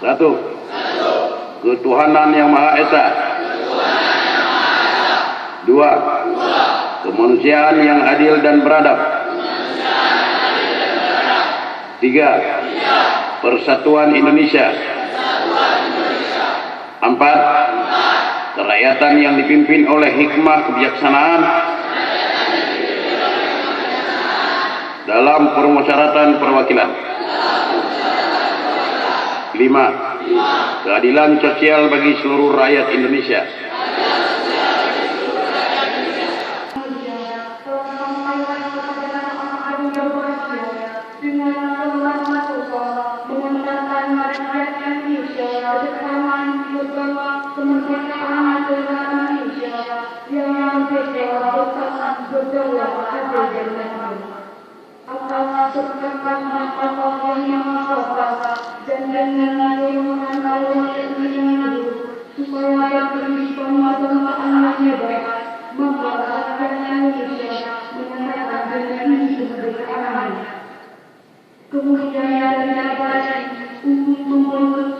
Satu, ketuhanan yang Maha Esa. Dua, kemanusiaan yang adil dan beradab. Tiga, persatuan Indonesia. Empat, kerakyatan yang dipimpin oleh hikmah kebijaksanaan dalam permusyawaratan perwakilan. Lima, keadilan sosial bagi seluruh rakyat Indonesia. Kemudian dari untuk membangun